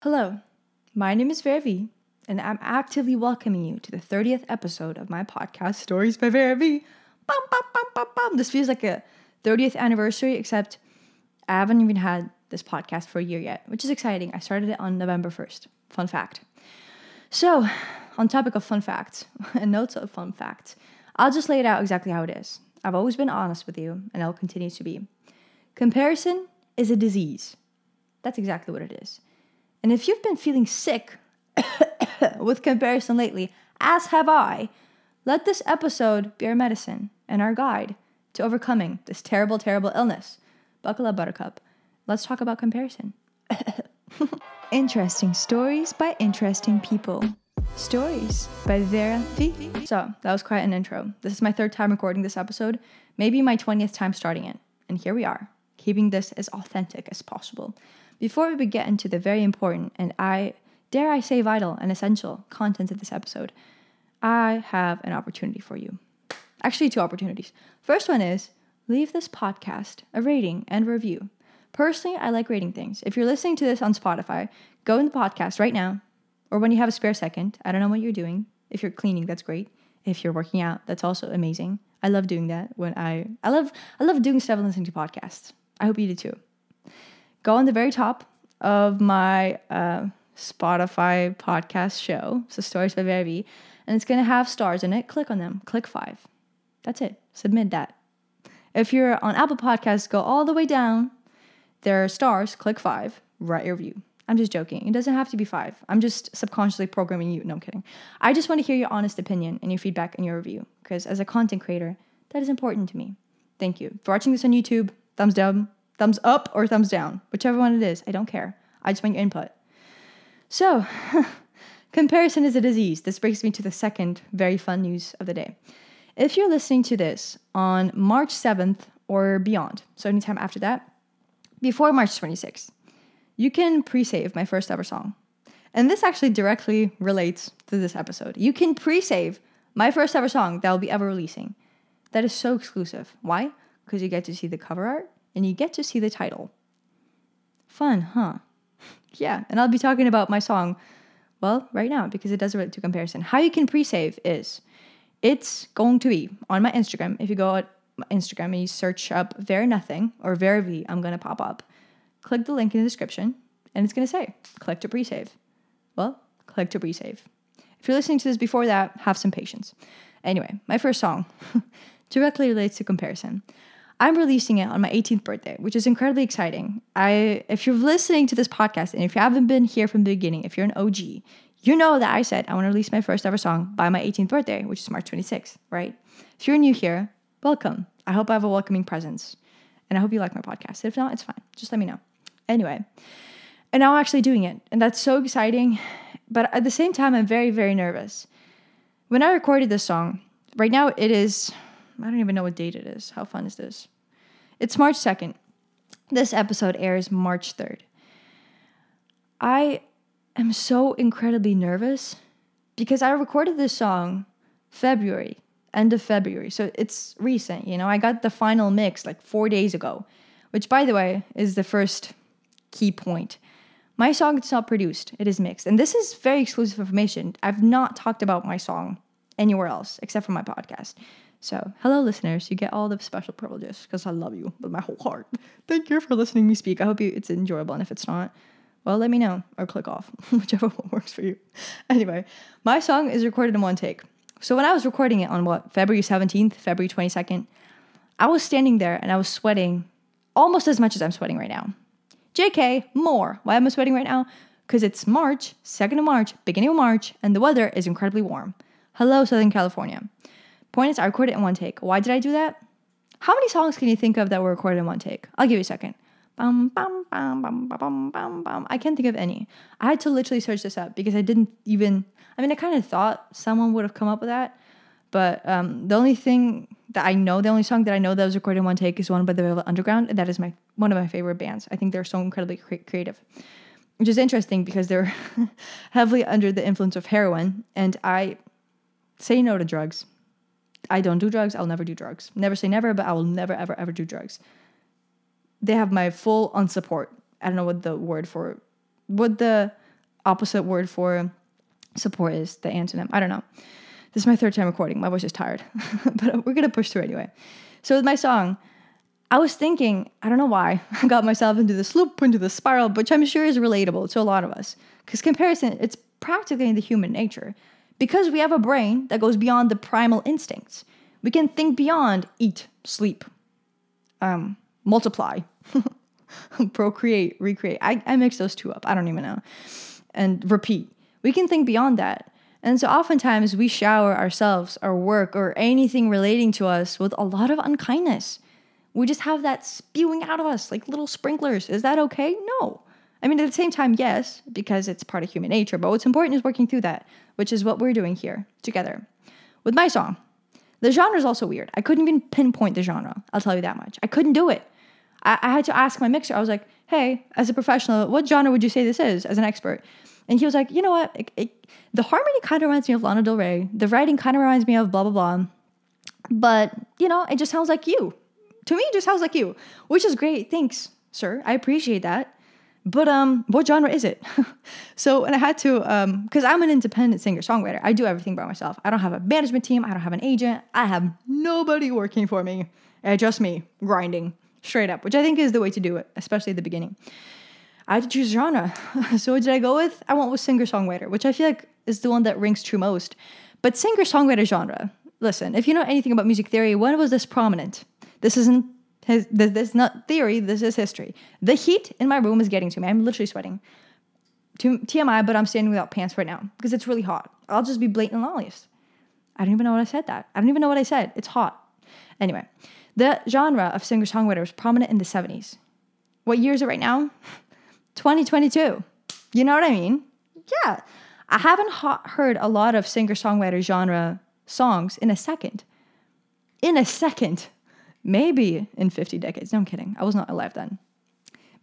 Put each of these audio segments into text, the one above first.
Hello, my name is Vera V, and I'm actively welcoming you to the 30th episode of my podcast, Stories by Vera V. Bum, bum, bum, bum, bum. This feels like a 30th anniversary, except I haven't even had this podcast for a year yet, which is exciting. I started it on November 1st. Fun fact. So, on topic of fun facts, and notes of fun facts, I'll just lay it out exactly how it is. I've always been honest with you, and I'll continue to be. Comparison is a disease. That's exactly what it is. And if you've been feeling sick with comparison lately, as have I, let this episode be our medicine and our guide to overcoming this terrible, terrible illness. Buckle up, Buttercup. Let's talk about comparison. Interesting stories by interesting people. Stories by Vera V. So, that was quite an intro. This is my third time recording this episode, maybe my 20th time starting it. And here we are, keeping this as authentic as possible. Before we get into the very important and dare I say vital and essential content of this episode, I have an opportunity for you. Actually, two opportunities. First one is, leave this podcast a rating and review. Personally, I like rating things. If you're listening to this on Spotify, go in the podcast right now, or when you have a spare second. I don't know what you're doing. If you're cleaning, that's great. If you're working out, that's also amazing. I love doing that when I love doing stuff and listening to podcasts. I hope you do too. Go on the very top of my Spotify podcast show, so Stories by Vera V, and it's going to have stars in it. Click on them. Click 5. That's it. Submit that. If you're on Apple Podcasts, go all the way down. There are stars. Click 5. Write your review. I'm just joking. It doesn't have to be 5. I'm just subconsciously programming you. No, I'm kidding. I just want to hear your honest opinion and your feedback and your review, because as a content creator, that is important to me. Thank you. For watching this on YouTube, thumbs down, thumbs up, or thumbs down. Whichever one it is. I don't care. I just want your input. So, comparison is a disease. This brings me to the second very fun news of the day. If you're listening to this on March 7th or beyond, so anytime after that, before March 26th, you can pre-save my first ever song. And this actually directly relates to this episode. You can pre-save my first ever song that I'll be ever releasing. That is so exclusive. Why? Because you get to see the cover art and you get to see the title. Fun, huh? Yeah, and I'll be talking about my song, well, right now, because it does relate to comparison. How you can pre-save is, it's going to be on my Instagram. If you go on my Instagram and you search up Vera Nothing or Vera V, I'm going to pop up. Click the link in the description, and it's going to say, click to pre-save. Well, click to pre-save. If you're listening to this before that, have some patience. Anyway, my first song directly relates to comparison. I'm releasing it on my 18th birthday, which is incredibly exciting. If you're listening to this podcast, and if you haven't been here from the beginning, if you're an OG, you know that I said I want to release my first ever song by my 18th birthday, which is March 26th, right? If you're new here, welcome. I hope I have a welcoming presence, and I hope you like my podcast. If not, it's fine. Just let me know. Anyway, and now I'm actually doing it, and that's so exciting, but at the same time, I'm very, very nervous. When I recorded this song, right now it is, I don't even know what date it is. How fun is this? It's March 2nd. This episode airs March 3rd. I am so incredibly nervous because I recorded this song end of February. So it's recent, I got the final mix like 4 days ago, which, by the way, is the first key point. My song is not produced. It is mixed. And this is very exclusive information. I've not talked about my song anywhere else except for my podcast. So, hello listeners, you get all the special privileges because I love you with my whole heart. Thank you for listening to me speak. I hope it's enjoyable, and if it's not, well, let me know or click off, whichever one works for you. Anyway, my song is recorded in one take. So when I was recording it on February 17th, February 22nd, I was standing there and I was sweating almost as much as I'm sweating right now. JK, more. Why am I sweating right now? Because it's March, 2nd of March, beginning of March, and the weather is incredibly warm. Hello, Southern California. Point is, I recorded it in one take. Why did I do that? How many songs can you think of that were recorded in one take? I'll give you a second. Bum, bum, bum, bum, bum, bum, bum. I can't think of any. I had to literally search this up because I didn't even, I kind of thought someone would have come up with that. But the only song that I know that was recorded in one take is one by the Velvet Underground. And that is one of my favorite bands. I think they're so incredibly creative. Which is interesting because they're heavily under the influence of heroin. And I say no to drugs. I don't do drugs. I'll never do drugs. Never say never, but I will never, ever, ever do drugs. They have my full unsupport. I don't know what the opposite word for support is the antonym. I don't know. This is my third time recording. My voice is tired, but we're going to push through anyway. So with my song, I was thinking, I don't know why, I got myself into this loop, into this spiral, which I'm sure is relatable to a lot of us. Because comparison, it's practically in the human nature. Because we have a brain that goes beyond the primal instincts. We can think beyond eat, sleep, multiply, procreate, recreate. I mix those two up. I don't even know. And repeat. We can think beyond that. And so oftentimes we shower ourselves, our work, or anything relating to us with a lot of unkindness. We just have that spewing out of us like little sprinklers. Is that okay? No. I mean, at the same time, yes, because it's part of human nature. But what's important is working through that, which is what we're doing here together. With my song, the genre is also weird. I couldn't even pinpoint the genre. I'll tell you that much. I couldn't do it. I had to ask my mixer. I was like, hey, as a professional, what genre would you say this is as an expert? And he was like, you know what? The harmony kind of reminds me of Lana Del Rey. The writing kind of reminds me of blah, blah, blah. But, it just sounds like you. To me, it just sounds like you, which is great. Thanks, sir. I appreciate that. But what genre is it? So, and I had to, because I'm an independent singer-songwriter. I do everything by myself. I don't have a management team. I don't have an agent. I have nobody working for me. Just me grinding straight up, which I think is the way to do it, especially at the beginning. I had to choose genre. So what did I go with? I went with singer-songwriter, which I feel like is the one that rings true most. But singer-songwriter genre, listen, if you know anything about music theory, when was this prominent? This is not theory, this is history. The heat in my room is getting to me. I'm literally sweating. TMI, but I'm standing without pants right now because it's really hot. I'll just be blatantly honest. I don't even know what I said that. I don't even know what I said. It's hot. Anyway, the genre of singer-songwriter was prominent in the 70s. What year is it right now? 2022. You know what I mean? Yeah. I haven't heard a lot of singer-songwriter genre songs in a second. Maybe in 50 decades. No, I'm kidding. I was not alive then.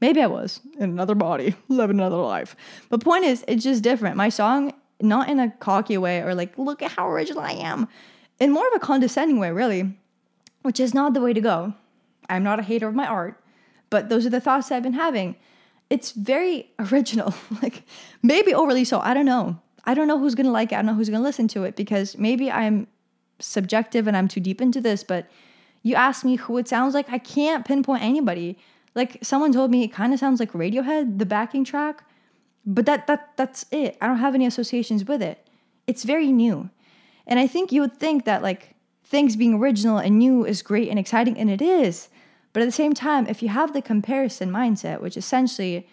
Maybe I was in another body, living another life. But point is, it's just different. My song, not in a cocky way or like, look at how original I am. In more of a condescending way, really, which is not the way to go. I'm not a hater of my art, but those are the thoughts I've been having. It's very original, like maybe overly so. I don't know. I don't know who's going to like it. I don't know who's going to listen to it because maybe I'm subjective and I'm too deep into this, but you ask me who it sounds like, I can't pinpoint anybody. Like someone told me it kind of sounds like Radiohead, the backing track, but that's it. I don't have any associations with it. It's very new. And I think you would think that like things being original and new is great and exciting, and it is. But at the same time, if you have the comparison mindset, which essentially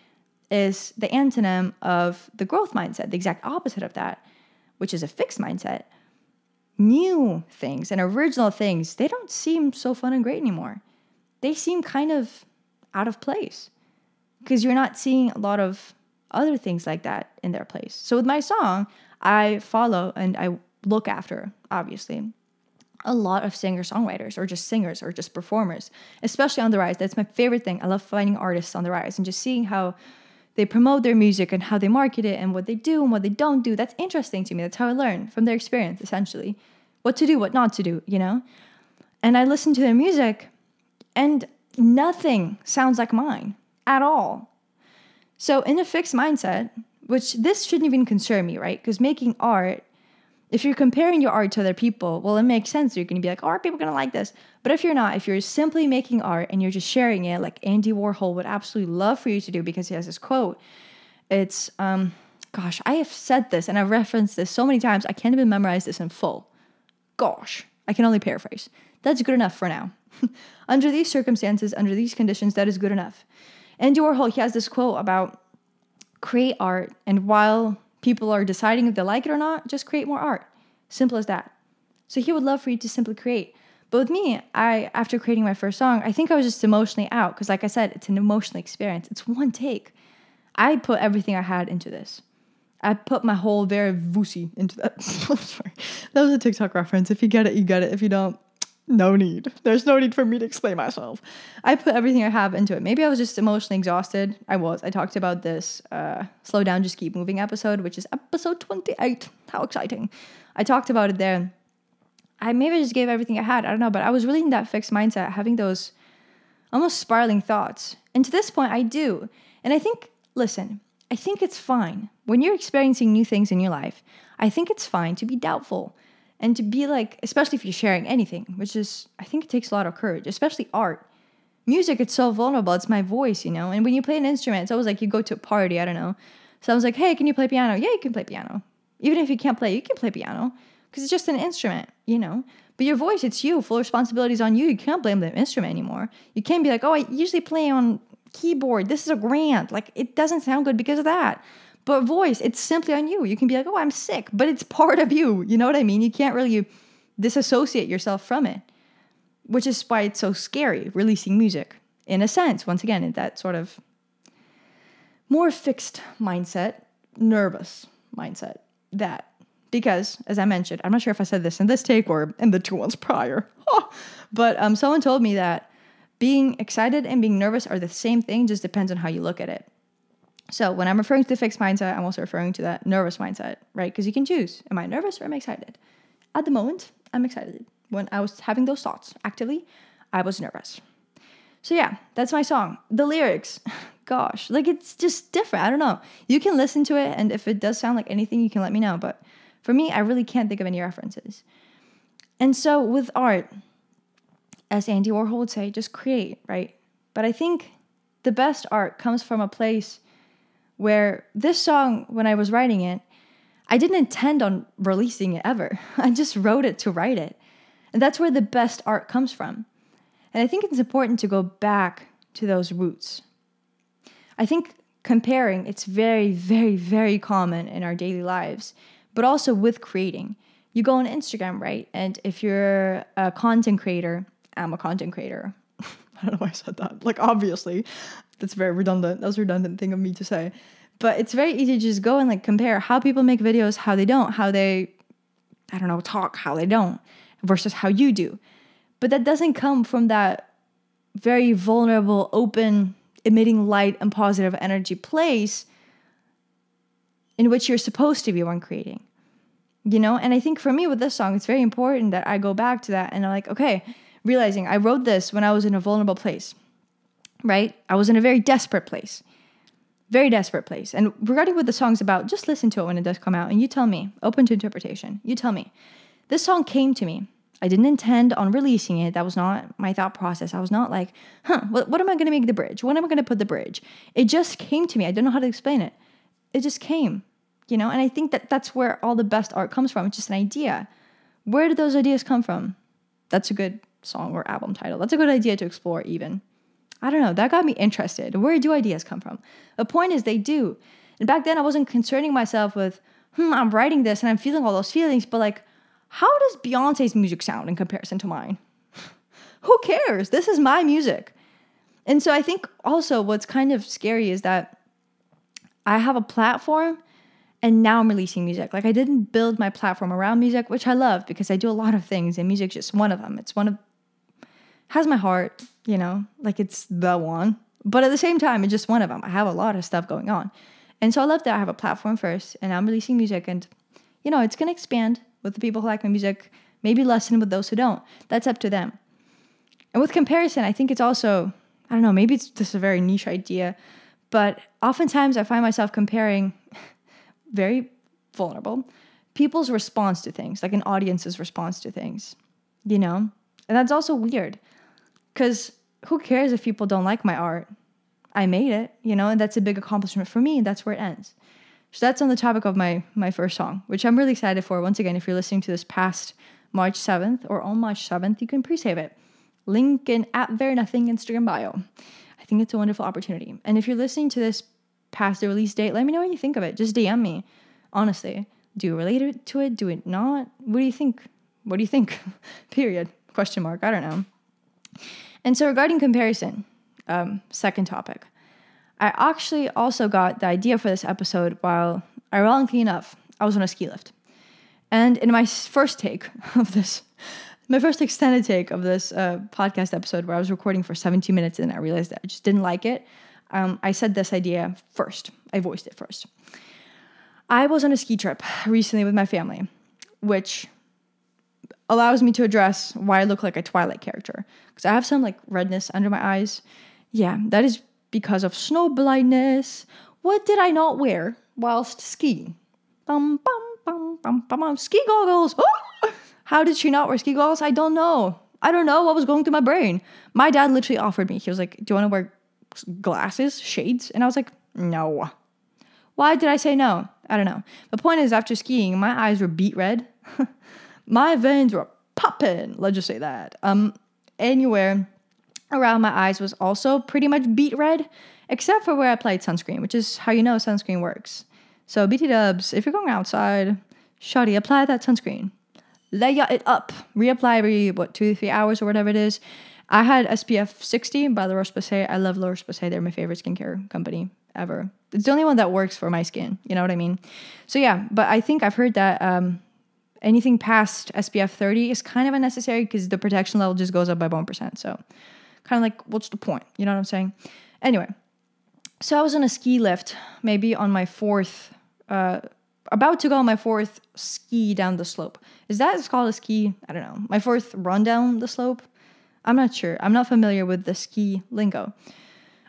is the antonym of the growth mindset, the exact opposite of that, which is a fixed mindset, new things and original things, they don't seem so fun and great anymore. They seem kind of out of place because you're not seeing a lot of other things like that in their place. So with my song, I follow and I look after, obviously, a lot of singer-songwriters or just singers or just performers, especially on the rise. That's my favorite thing. I love finding artists on the rise and just seeing how they promote their music and how they market it and what they do and what they don't do. That's interesting to me. That's how I learn from their experience, essentially. What to do, what not to do, And I listen to their music and nothing sounds like mine at all. So in a fixed mindset, which this shouldn't even concern me, right? Because making art, if you're comparing your art to other people, well, it makes sense. You're going to be like, oh, are people going to like this? But if you're not, if you're simply making art and you're just sharing it, like Andy Warhol would absolutely love for you to do because he has this quote. It's, I have said this and I've referenced this so many times. I can't even memorize this in full. Gosh, I can only paraphrase. That's good enough for now. Under these circumstances, under these conditions, that is good enough. Andy Warhol, he has this quote about create art, and while people are deciding if they like it or not, just create more art. Simple as that. So he would love for you to simply create. But with me, after creating my first song, I think I was just emotionally out because like I said, it's an emotional experience. It's one take. I put everything I had into this. I put my whole Vera V into that. Sorry. That was a TikTok reference. If you get it, you get it. If you don't, no need. There's no need for me to explain myself. I put everything I have into it. Maybe I was just emotionally exhausted. I talked about this Slow Down, Just Keep Moving episode, which is episode 28. How exciting. I talked about it there. I just gave everything I had. I don't know, but I was really in that fixed mindset, having those almost spiraling thoughts. And to this point, I do. And I think it's fine when you're experiencing new things in your life, I think it's fine to be doubtful and to be like, especially if you're sharing anything, which is, I think it takes a lot of courage, especially art. Music, it's so vulnerable. It's my voice, you know? And when you play an instrument, it's always like you go to a party, I don't know. Someone's like, hey, can you play piano? Yeah, you can play piano. Even if you can't play, you can play piano because it's just an instrument, you know? But your voice, it's you. Full responsibilities on you. You can't blame the instrument anymore. You can't be like, oh, I usually play on keyboard. This is a grant. Like, it doesn't sound good because of that. But voice, it's simply on you. You can be like, oh, I'm sick, but it's part of you. You know what I mean? You can't really disassociate yourself from it, which is why it's so scary, releasing music. In a sense, once again, in that sort of more fixed mindset, nervous mindset. Because, as I mentioned, I'm not sure if I said this in this take or in the 2 ones prior, but someone told me that being excited and being nervous are the same thing, just depends on how you look at it. So when I'm referring to the fixed mindset, I'm also referring to that nervous mindset, right? Because you can choose, am I nervous or am I excited? At the moment, I'm excited. When I was having those thoughts actively, I was nervous. So yeah, that's my song. The lyrics, gosh, like it's just different. I don't know. You can listen to it, and if it does sound like anything, you can let me know. But for me, I really can't think of any references. And so with art, as Andy Warhol would say, just create, right? But I think the best art comes from a place where this song, when I was writing it, I didn't intend on releasing it ever. I just wrote it to write it. And that's where the best art comes from. And I think it's important to go back to those roots. I think comparing, it's very, very, very common in our daily lives, but also with creating. You go on Instagram, right? And if you're a content creator, I'm a content creator. I don't know why I said that. Like, obviously, that's very redundant. That was a redundant thing of me to say. But it's very easy to just go and like compare how people make videos, how they don't, how they, I don't know, talk, how they don't, versus how you do. But that doesn't come from that very vulnerable, open, emitting light and positive energy place in which you're supposed to be when creating. You know? And I think for me with this song, it's very important that I go back to that and I'm like, okay, realizing I wrote this when I was in a vulnerable place, right? I was in a very desperate place. Very desperate place. And regarding what the song's about, just listen to it when it does come out and you tell me, open to interpretation. You tell me. This song came to me. I didn't intend on releasing it. That was not my thought process. I was not like, what am I going to make the bridge? When am I going to put the bridge? It just came to me. I don't know how to explain it. It just came, you know? And I think that that's where all the best art comes from. It's just an idea. Where did those ideas come from? That's a good song or album title. That's a good idea to explore even. I don't know. That got me interested. Where do ideas come from? The point is they do. And back then I wasn't concerning myself with, I'm writing this and I'm feeling all those feelings, but like, how does Beyonce's music sound in comparison to mine? Who cares? This is my music. And so I think also what's kind of scary is that I have a platform and now I'm releasing music. Like I didn't build my platform around music, which I love because I do a lot of things and music's just one of them. It's has my heart, you know, like it's the one. But at the same time, it's just one of them. I have a lot of stuff going on. And so I love that I have a platform first and I'm releasing music and, you know, it's going to expand with the people who like my music, maybe lessen with those who don't. That's up to them. And with comparison, I think it's also, I don't know, maybe it's just a very niche idea, but oftentimes I find myself comparing very vulnerable people's response to things, like an audience's response to things, you know? And that's also weird because who cares if people don't like my art? I made it, you know, and that's a big accomplishment for me, and that's where it ends. So that's on the topic of my first song, which I'm really excited for. Once again, if you're listening to this past March 7th or on March 7th, you can pre-save it. Link in @VeraNothing Instagram bio. I think it's a wonderful opportunity. And if you're listening to this past the release date, let me know what you think of it. Just DM me. Honestly, do you relate to it? Do it not? What do you think? What do you think? Period. Question mark. I don't know. And so regarding comparison, second topic. I actually also got the idea for this episode while, ironically enough, I was on a ski lift. And in my first take of this, my first extended take of this podcast episode where I was recording for 17 minutes and I realized that I just didn't like it, I said this idea first. I voiced it first. I was on a ski trip recently with my family, which allows me to address why I look like a Twilight character. Because I have some like redness under my eyes. Yeah, that is because of snow blindness. What did I not wear? whilst skiing. Bum, bum, bum, bum, bum, bum. Ski goggles. Oh! How did she not wear ski goggles? I don't know. I don't know what was going through my brain. My dad literally offered me. He was like, do you want to wear glasses, shades? And I was like, no. Why did I say no? I don't know. The point is, after skiing, my eyes were beet red. My veins were popping. Let's just say that. Anywhere around my eyes was also pretty much beet red, except for where I applied sunscreen, which is how you know sunscreen works. So BT dubs, if you're going outside, shawty, apply that sunscreen. Layer it up. Reapply every, 2 to 3 hours or whatever it is. I had SPF 60 by La Roche-Posay. I love La Roche-Posay. They're my favorite skincare company ever. It's the only one that works for my skin. You know what I mean? So yeah, but I think I've heard that anything past SPF 30 is kind of unnecessary because the protection level just goes up by 1%. So kind of like, what's the point? You know what I'm saying? Anyway, so I was on a ski lift, maybe on my fourth, about to go on my fourth ski down the slope. Is that called a ski? I don't know. My fourth run down the slope? I'm not sure. I'm not familiar with the ski lingo.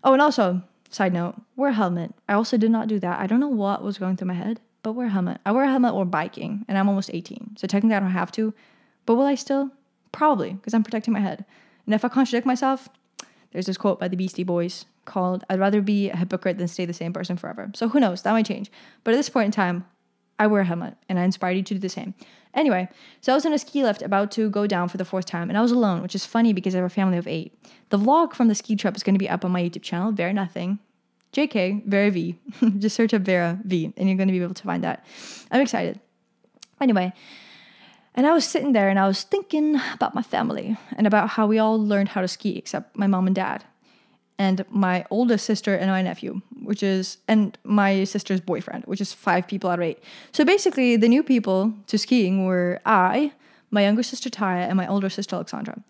Oh, and also, side note, wear a helmet. I also did not do that. I don't know what was going through my head, but wear a helmet. I wear a helmet or biking, and I'm almost 18. So technically I don't have to. But will I still? Probably, because I'm protecting my head. And if I contradict myself, there's this quote by the Beastie Boys called, I'd rather be a hypocrite than stay the same person forever. So who knows? That might change. But at this point in time, I wear a helmet, and I inspired you to do the same. Anyway, so I was in a ski lift about to go down for the fourth time, and I was alone, which is funny because I have a family of 8. The vlog from the ski trip is going to be up on my YouTube channel, Vera Nothing. JK, Vera V. Just search up Vera V, and you're going to be able to find that. I'm excited. Anyway, and I was sitting there, and I was thinking about my family, and about how we all learned how to ski, except my mom and dad. And my oldest sister and my nephew, and my sister's boyfriend, which is 5 people out of 8. So basically, the new people to skiing were I, my younger sister Taya, and my older sister Alexandra.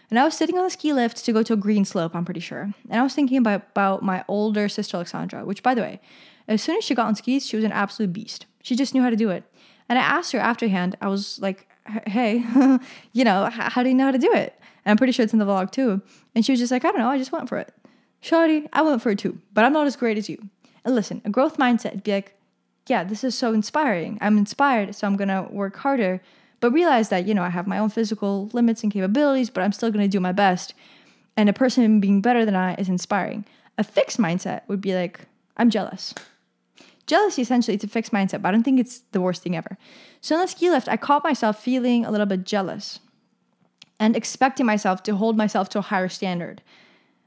And I was sitting on the ski lift to go to a green slope, I'm pretty sure. And I was thinking about my older sister Alexandra, which, by the way, as soon as she got on skis, she was an absolute beast. She just knew how to do it. And I asked her afterhand, I was like, hey, how do you know how to do it? And I'm pretty sure it's in the vlog too. And she was just like, I don't know, I just went for it. Shawty, I went for it too, but I'm not as great as you. And listen, a growth mindset would be like, yeah, this is so inspiring. I'm inspired, so I'm going to work harder, but realize that, I have my own physical limits and capabilities, but I'm still going to do my best. And a person being better than I is inspiring. A fixed mindset would be like, I'm jealous. Jealousy, essentially, it's a fixed mindset, but I don't think it's the worst thing ever. So on the ski lift, I caught myself feeling a little bit jealous and expecting myself to hold myself to a higher standard.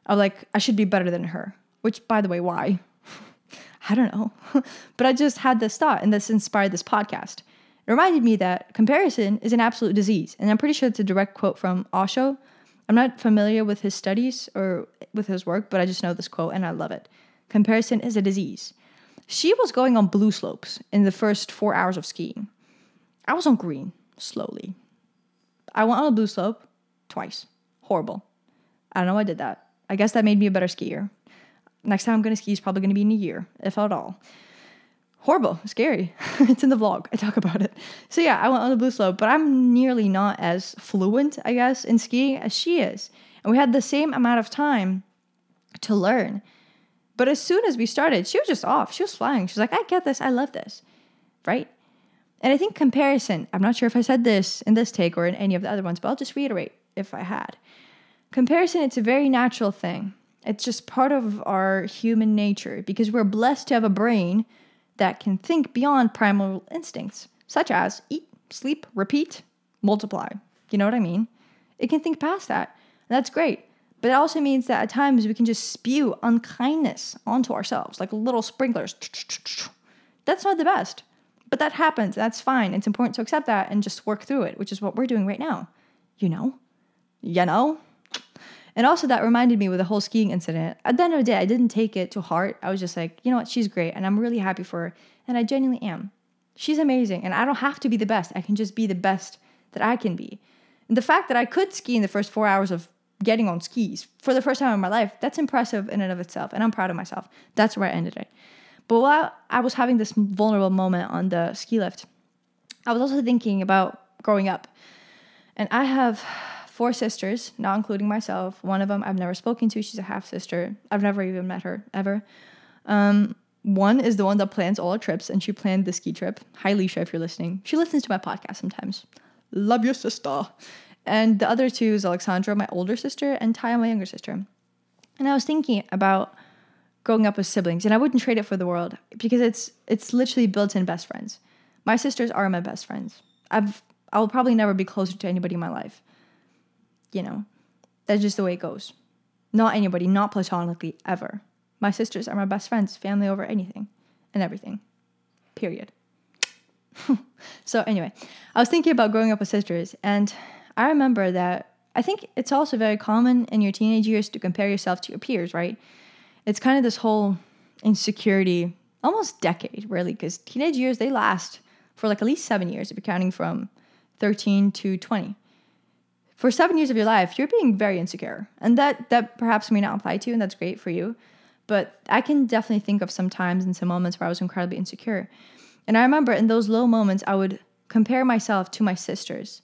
Of like, I should be better than her. Which, by the way, why? I don't know. But I just had this thought, and this inspired this podcast. It reminded me that comparison is an absolute disease. And I'm pretty sure it's a direct quote from Osho. I'm not familiar with his studies or with his work, but I just know this quote, and I love it. Comparison is a disease. She was going on blue slopes in the first 4 hours of skiing. I was on green, slowly. I went on a blue slope twice. Horrible. I don't know why I did that. I guess that made me a better skier. Next time I'm going to ski is probably going to be in a year, if at all. Horrible. Scary. It's in the vlog. I talk about it. So yeah, I went on the blue slope, but I'm nearly not as fluent, I guess, in skiing as she is. And we had the same amount of time to learn. But as soon as we started, she was just off. She was flying. She was like, I get this. I love this. Right? And I think comparison, I'm not sure if I said this in this take or in any of the other ones, but I'll just reiterate if I had. Comparison, it's a very natural thing. It's just part of our human nature because we're blessed to have a brain that can think beyond primal instincts, such as eat, sleep, repeat, multiply. You know what I mean? It can think past that. And that's great. But it also means that at times we can just spew unkindness onto ourselves, like little sprinklers. That's not the best. But that happens. That's fine. It's important to accept that and just work through it, which is what we're doing right now. You know? And also that reminded me with the whole skiing incident. At the end of the day, I didn't take it to heart. I was just like, you know what? She's great. And I'm really happy for her. And I genuinely am. She's amazing. And I don't have to be the best. I can just be the best that I can be. And the fact that I could ski in the first 4 hours of getting on skis for the first time in my life, that's impressive in and of itself. And I'm proud of myself. That's where I ended it. But while I was having this vulnerable moment on the ski lift, I was also thinking about growing up. And I have 4 sisters, not including myself. One of them I've never spoken to. She's a half-sister. I've never even met her, ever. One is the one that plans all our trips, and she planned the ski trip. Hi, Leisha, if you're listening. She listens to my podcast sometimes. Love your sister. And the other two is Alexandra, my older sister, and Taya, my younger sister. And I was thinking about growing up with siblings, and I wouldn't trade it for the world because it's literally built-in best friends. My sisters are my best friends. I will probably never be closer to anybody in my life. You know, that's just the way it goes. Not anybody, not platonically, ever. My sisters are my best friends, family over anything and everything. Period. So anyway, I was thinking about growing up with sisters, and I remember that I think it's also very common in your teenage years to compare yourself to your peers, right? It's kind of this whole insecurity, almost decade, really, because teenage years, they last for like at least 7 years if you're counting from 13 to 20. For 7 years of your life, you're being very insecure. And that perhaps may not apply to you, and that's great for you. But I can definitely think of some times and some moments where I was incredibly insecure. And I remember in those low moments, I would compare myself to my sisters,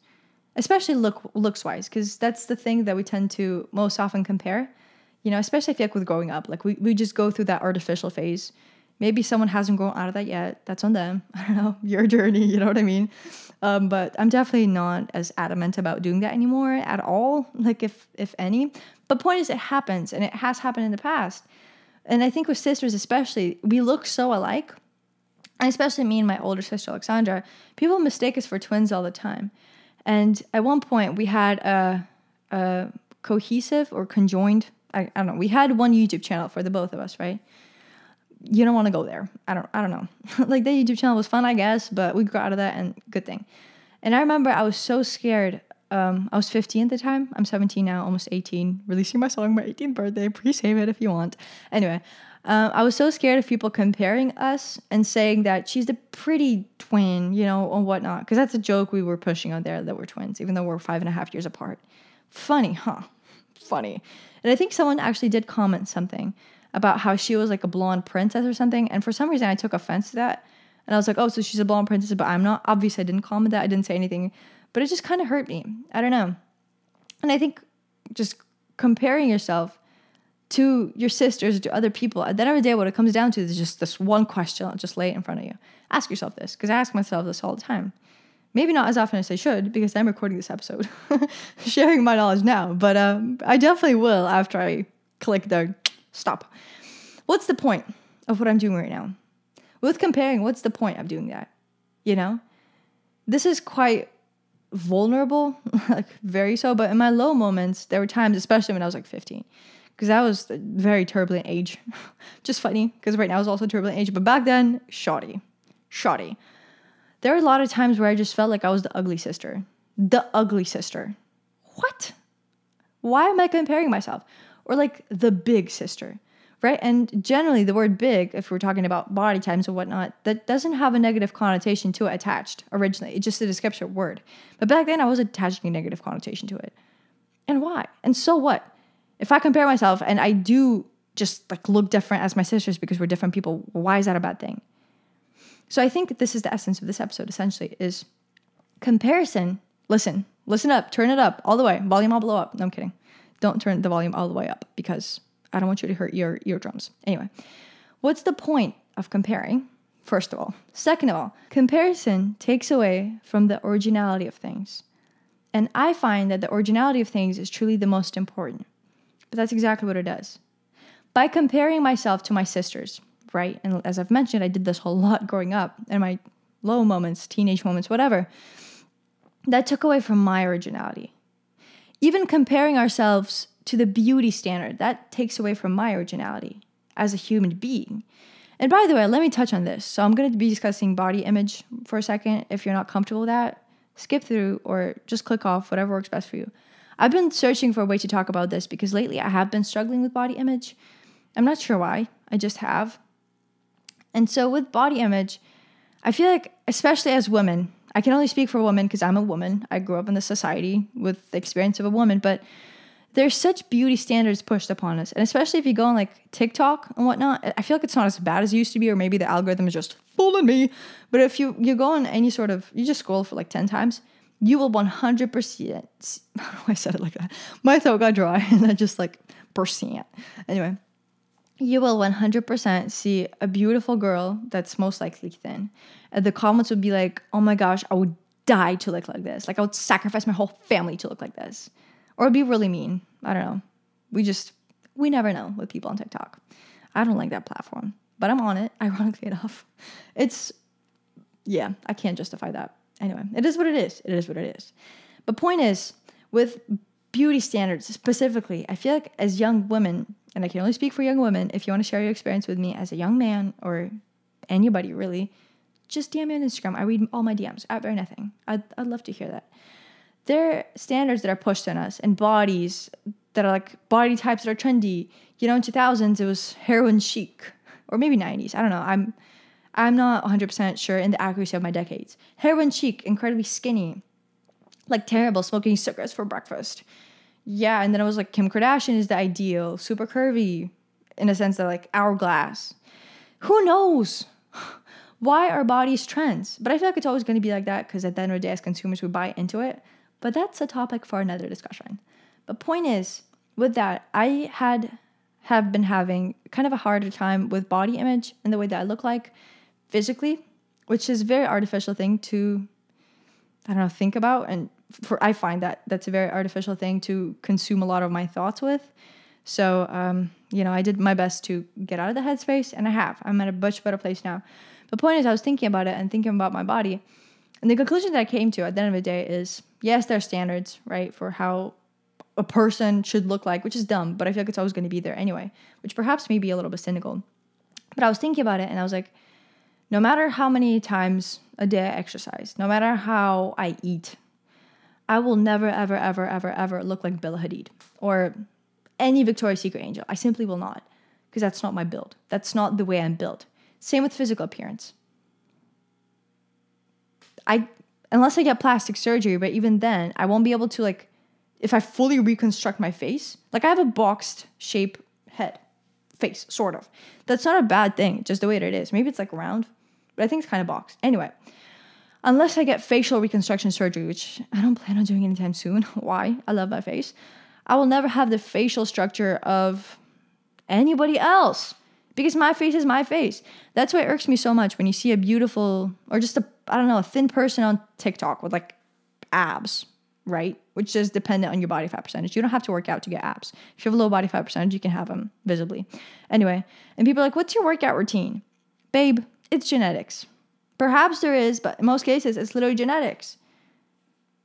especially looks-wise, because that's the thing that we tend to most often compare. You know, especially if you like with growing up, like we just go through that artificial phase. Maybe someone hasn't grown out of that yet. That's on them. I don't know, your journey, you know what I mean? But I'm definitely not as adamant about doing that anymore at all, like if any. But point is, it happens, and it has happened in the past. And I think with sisters especially, we look so alike. And especially me and my older sister, Alexandra, people mistake us for twins all the time. And at one point, we had a cohesive or conjoined, I don't know, we had one YouTube channel for the both of us, right? You don't want to go there. I don't know. Like, the YouTube channel was fun, I guess, but we got out of that, and good thing. And I remember I was so scared. I was 15 at the time. I'm 17 now, almost 18. Releasing my song, my 18th birthday. Pre-save it if you want. Anyway, I was so scared of people comparing us and saying that she's the pretty twin, you know, or whatnot. Because that's a joke we were pushing out there, that we're twins, even though we're 5.5 years apart. Funny, huh? Funny. And I think someone actually did comment something about how she was like a blonde princess or something. And for some reason, I took offense to that. And I was like, oh, so she's a blonde princess, but I'm not. Obviously, I didn't comment that. I didn't say anything. But it just kind of hurt me. I don't know. And I think just comparing yourself to your sisters, to other people, at the end of the day, what it comes down to is just this one question. I'll just lay it in front of you. Ask yourself this, because I ask myself this all the time. Maybe not as often as I should, because I'm recording this episode, sharing my knowledge now. But I definitely will after I click the stop. What's the point of what I'm doing right now? With comparing, what's the point of doing that? You know? This is quite vulnerable, like very so. But in my low moments, there were times, especially when I was like 15, because that was a very turbulent age. Just funny, because right now is also a turbulent age. But back then, shoddy. There were a lot of times where I just felt like I was the ugly sister. The ugly sister. What? Why am I comparing myself? Or like the big sister, right? And generally the word big, if we're talking about body types or whatnot, that doesn't have a negative connotation to it attached originally. It's just a descriptive word. But back then I was attaching a negative connotation to it. And why? And so what? If I compare myself and I do just like look different as my sisters because we're different people, why is that a bad thing? So I think this is the essence of this episode, essentially, is comparison. Listen up, turn it up all the way, volume all the way up. No, I'm kidding. Don't turn the volume all the way up because I don't want you to hurt your eardrums. Anyway, what's the point of comparing, first of all? Second of all, comparison takes away from the originality of things. And I find that the originality of things is truly the most important. But that's exactly what it does. By comparing myself to my sisters, right? And as I've mentioned, I did this whole lot growing up in my low moments, teenage moments, whatever. That took away from my originality. Even comparing ourselves to the beauty standard, that takes away from my originality as a human being. And by the way, let me touch on this. So I'm going to be discussing body image for a second. If you're not comfortable with that, skip through or just click off, whatever works best for you. I've been searching for a way to talk about this because lately I have been struggling with body image. I'm not sure why. I just have. And so with body image, I feel like, especially as women, I can only speak for women because I'm a woman. I grew up in the society with the experience of a woman, but there's such beauty standards pushed upon us. And especially if you go on like TikTok and whatnot, I feel like it's not as bad as it used to be, or maybe the algorithm is just fooling me. But if you go on any sort of, you just scroll for like 10 times, you will 100%, I don't know why I said it like that. My throat got dry and I just like percent. Anyway, you will 100% see a beautiful girl that's most likely thin. And the comments would be like, oh my gosh, I would die to look like this. Like I would sacrifice my whole family to look like this. Or it'd be really mean. I don't know. We never know with people on TikTok. I don't like that platform, but I'm on it, ironically enough. I can't justify that. Anyway, it is what it is. It is what it is. But point is, with beauty standards specifically, I feel like as young women, and I can only speak for young women, if you want to share your experience with me as a young man or anybody really, just DM me on Instagram. I read all my DMs. At Very Nothing. I'd love to hear that. There are standards that are pushed on us and bodies that are like body types that are trendy. You know, in 2000s, it was heroin chic, or maybe 90s. I don't know. I'm not 100% sure in the accuracy of my decades. Heroin chic, incredibly skinny, like terrible, smoking cigarettes for breakfast. Yeah, and then it was like Kim Kardashian is the ideal, super curvy, in a sense that like hourglass. Who knows? Why are bodies trends? But I feel like it's always going to be like that because at the end of the day, as consumers, we buy into it. But that's a topic for another discussion. But point is, with that, I have been having kind of a harder time with body image and the way that I look like physically, which is a very artificial thing to, I don't know, think about. And I find that that's a very artificial thing to consume a lot of my thoughts with. So, I did my best to get out of the headspace, and I have. I'm at a much better place now. The point is, I was thinking about it and thinking about my body. And the conclusion that I came to at the end of the day is, yes, there are standards, right, for how a person should look like, which is dumb, but I feel like it's always going to be there anyway, which perhaps may be a little bit cynical. But I was thinking about it, and I was like, no matter how many times a day I exercise, no matter how I eat, I will never, ever, ever, ever, ever look like Bella Hadid or any Victoria's Secret angel. I simply will not, because that's not my build. That's not the way I'm built. Same with physical appearance. Unless I get plastic surgery, but even then, I won't be able to, like, if I fully reconstruct my face, like I have a boxed shape face, sort of. That's not a bad thing, just the way that it is. Maybe it's like round, but I think it's kind of boxed. Anyway, unless I get facial reconstruction surgery, which I don't plan on doing anytime soon. Why? I love my face. I will never have the facial structure of anybody else because my face is my face. That's why it irks me so much when you see a beautiful or just a thin person on TikTok with like abs, right? Which is dependent on your body fat percentage. You don't have to work out to get abs. If you have a low body fat percentage, you can have them visibly. Anyway, and people are like, what's your workout routine? Babe, it's genetics. Perhaps there is, but in most cases, it's literally genetics.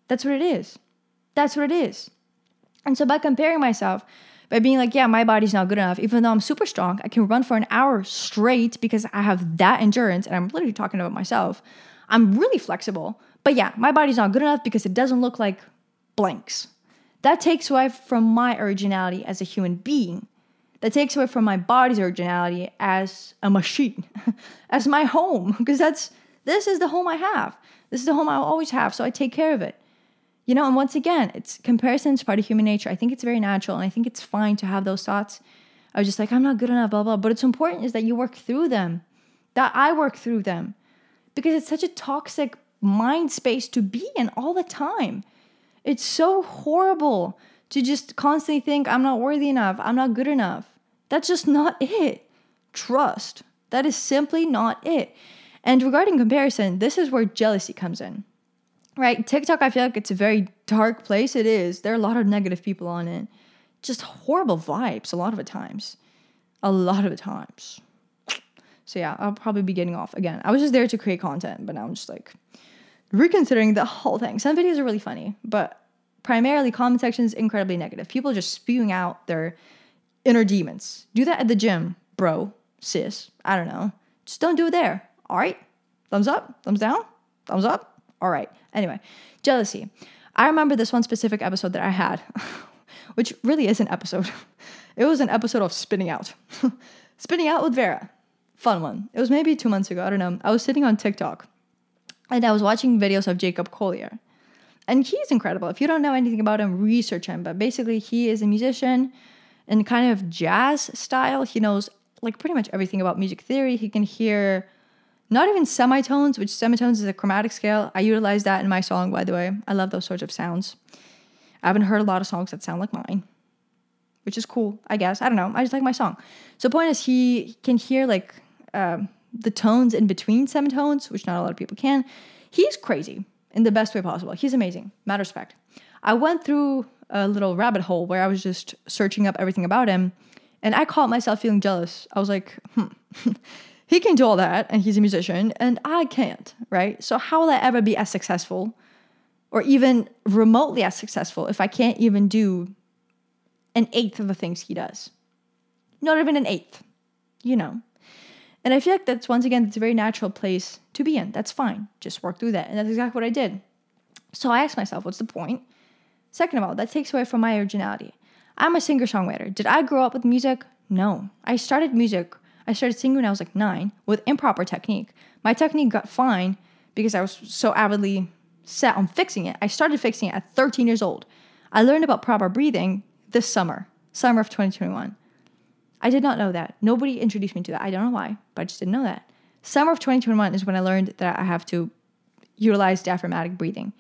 That's what it is. That's what it is. And so by comparing myself, by being like, yeah, my body's not good enough, even though I'm super strong, I can run for an hour straight because I have that endurance, and I'm literally talking about myself. I'm really flexible, but yeah, my body's not good enough because it doesn't look like blanks. That takes away from my originality as a human being. That takes away from my body's originality as a machine, as my home, because this is the home I have. This is the home I'll always have, so I take care of it. And once again, it's comparison is part of human nature. I think it's very natural, and I think it's fine to have those thoughts. I was just like, I'm not good enough, blah, blah. But it's important is that you work through them, that I work through them, because it's such a toxic mind space to be in all the time. It's so horrible to just constantly think, I'm not worthy enough, I'm not good enough. That's just not it. Trust. That is simply not it. And regarding comparison, this is where jealousy comes in. Right? TikTok, I feel like it's a very dark place. It is. There are a lot of negative people on it. Just horrible vibes a lot of the times. A lot of the times. So yeah, I'll probably be getting off again. I was just there to create content, but now I'm just like reconsidering the whole thing. Some videos are really funny, but primarily comment section is incredibly negative. People just spewing out their inner demons. Do that at the gym, bro, sis. I don't know. Just don't do it there. All right? Thumbs up? Thumbs down? Thumbs up? All right. Anyway, jealousy. I remember this one specific episode that I had, which really is an episode. It was an episode of Spinning Out. Spinning Out with Vera. Fun one. It was maybe 2 months ago. I don't know. I was sitting on TikTok, and I was watching videos of Jacob Collier. And he's incredible. If you don't know anything about him, research him. But basically, he is a musician in kind of jazz style. He knows like pretty much everything about music theory. He can hear not even semitones, which semitones is a chromatic scale. I utilize that in my song, by the way. I love those sorts of sounds. I haven't heard a lot of songs that sound like mine. which is cool, I guess. I don't know. I just like my song. So the point is he can hear like the tones in between semitones, which not a lot of people can. He's crazy in the best way possible. He's amazing. Mad respect. I went through a little rabbit hole where I was just searching up everything about him, and I caught myself feeling jealous. I was like, he can do all that, and he's a musician, and I can't, right? So how will I ever be as successful or even remotely as successful if I can't even do an eighth of the things he does? Not even an eighth, you know? And I feel like that's, once again, it's a very natural place to be in. That's fine. Just work through that. And that's exactly what I did. So I asked myself, what's the point? Second of all, that takes away from my originality. I'm a singer-songwriter. Did I grow up with music? No. I started singing when I was like 9 with improper technique. My technique got fine because I was so avidly set on fixing it. I started fixing it at 13 years old. I learned about proper breathing this summer of 2021. I did not know that. Nobody introduced me to that. I don't know why, but I just didn't know that. Summer of 2021 is when I learned that I have to utilize diaphragmatic breathing.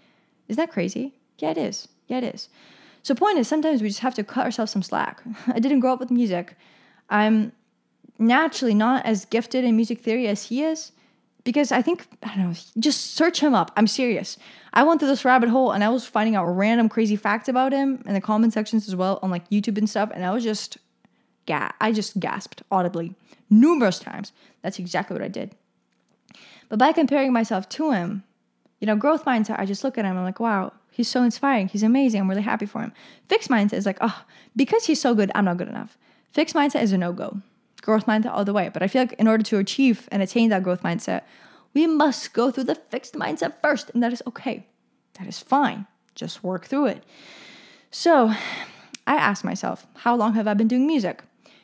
Is that crazy? Yeah, it is. So point is, sometimes we just have to cut ourselves some slack. I didn't grow up with music. I'm naturally not as gifted in music theory as he is, because I don't know, just search him up. I'm serious. I went through this rabbit hole and I was finding out random crazy facts about him in the comment sections as well on like YouTube and stuff, and I just gasped audibly numerous times. That's exactly what I did. But by comparing myself to him, growth mindset, I just look at him and I'm like, wow, he's so inspiring. He's amazing. I'm really happy for him. Fixed mindset is like, oh, because he's so good, I'm not good enough. Fixed mindset is a no-go. Growth mindset all the way. But I feel like in order to achieve and attain that growth mindset, we must go through the fixed mindset first. And that is okay. That is fine. Just work through it. So I asked myself, how long have I been doing music?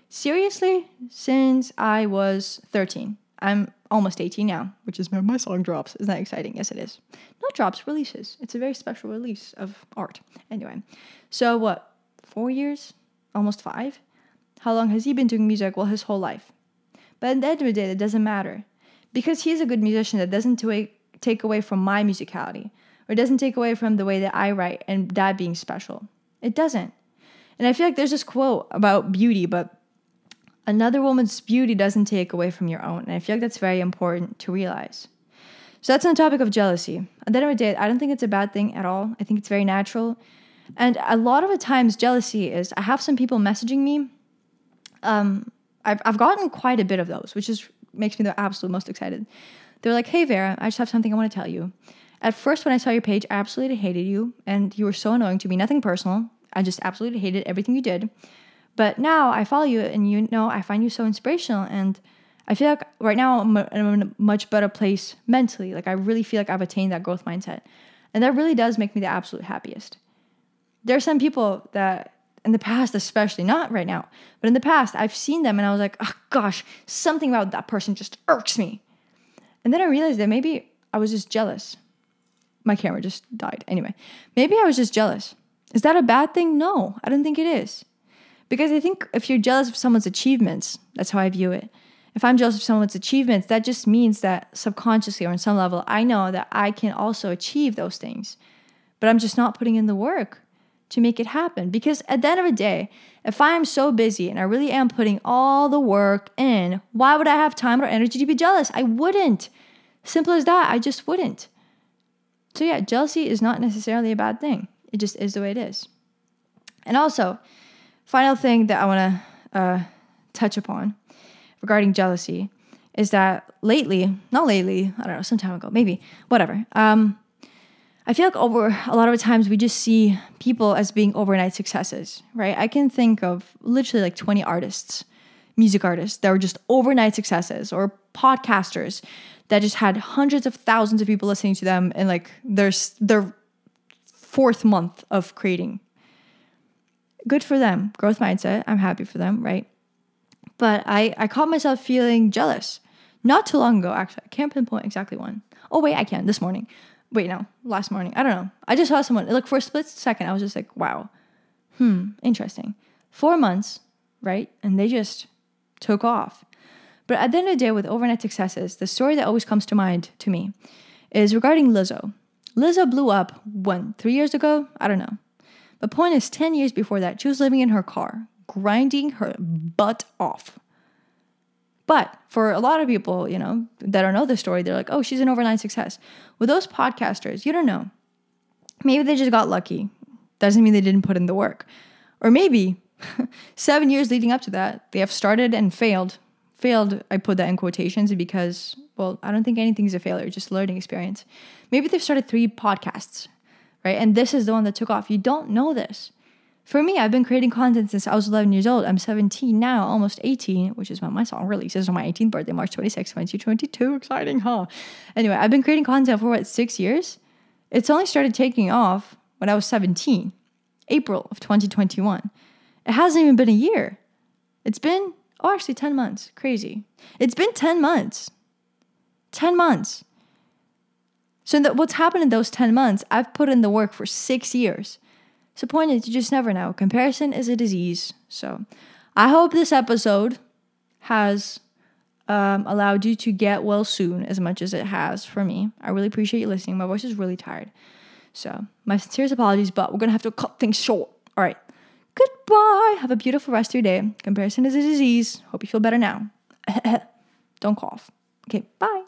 Seriously, since I was 13. I'm almost 18 now, which is when my song drops. Isn't that exciting? Yes, it is. Not drops, releases. It's a very special release of art. Anyway, so what, 4 years? Almost 5? How long has he been doing music? Well, his whole life. But at the end of the day, that doesn't matter. Because he's a good musician, that doesn't take away from my musicality. Or doesn't take away from the way that I write and that being special. It doesn't. And I feel like there's this quote about beauty, but another woman's beauty doesn't take away from your own. And I feel like that's very important to realize. So that's on the topic of jealousy. At the end of the day, I don't think it's a bad thing at all. I think it's very natural. And a lot of the times, jealousy is, I have some people messaging me. I've gotten quite a bit of those, which makes me the absolute most excited. They're like, hey, Vera, I just have something I want to tell you. At first, when I saw your page, I absolutely hated you. And you were so annoying to me. Nothing personal. I just absolutely hated everything you did. But now I follow you and I find you so inspirational, and I feel like right now I'm in a much better place mentally. Like I really feel like I've attained that growth mindset, and that really does make me the absolute happiest. There are some people that in the past, especially, not right now, but in the past, I've seen them and I was like, oh gosh, something about that person just irks me. And then I realized that maybe I was just jealous. My camera just died. Anyway, maybe I was just jealous. Is that a bad thing? No, I don't think it is. Because I think if you're jealous of someone's achievements, that's how I view it. If I'm jealous of someone's achievements, that just means that subconsciously or on some level, I know that I can also achieve those things. But I'm just not putting in the work to make it happen. Because at the end of the day, if I'm so busy and I really am putting all the work in, why would I have time or energy to be jealous? I wouldn't. Simple as that. I just wouldn't. So yeah, jealousy is not necessarily a bad thing. It just is the way it is. And also, final thing that I want to touch upon regarding jealousy is that not lately, I don't know, some time ago, maybe, whatever. I feel like over a lot of the times we just see people as being overnight successes, right? I can think of literally like 20 music artists that were just overnight successes, or podcasters that just had hundreds of thousands of people listening to them in like their 4th month of creating. Good for them. Growth mindset. I'm happy for them, right? But I caught myself feeling jealous. Not too long ago, actually. I can't pinpoint exactly one. Oh, wait, I can. This morning. Wait, no. Last morning. I don't know. I just saw someone. Like, for a split second, I was just like, wow. Interesting. 4 months, right? And they just took off. But at the end of the day, with overnight successes, the story that always comes to mind to me is regarding Lizzo. Lizzo blew up, 3 years ago? I don't know. The point is, 10 years before that, she was living in her car, grinding her butt off. But for a lot of people, you know, that don't know the story, they're like, oh, she's an overnight success. With those podcasters, you don't know. Maybe they just got lucky. Doesn't mean they didn't put in the work. Or maybe 7 years leading up to that, they have started and failed. Failed, I put that in quotations because, well, I don't think anything's a failure, just learning experience. Maybe they've started 3 podcasts, right? And this is the one that took off. You don't know this. For me, I've been creating content since I was 11 years old. I'm 17 now, almost 18, which is when my song releases on my 18th birthday, March 26, 2022. Exciting, huh? Anyway, I've been creating content for 6 years? It's only started taking off when I was 17, April of 2021. It hasn't even been a year. It's been, 10 months. Crazy. It's been 10 months. 10 months. So what's happened in those 10 months, I've put in the work for 6 years. So point is, you just never know. Comparison is a disease. So I hope this episode has allowed you to get well soon as much as it has for me. I really appreciate you listening. My voice is really tired. So my sincerest apologies, but we're going to have to cut things short. All right. Goodbye. Have a beautiful rest of your day. Comparison is a disease. Hope you feel better now. Don't cough. Okay, bye.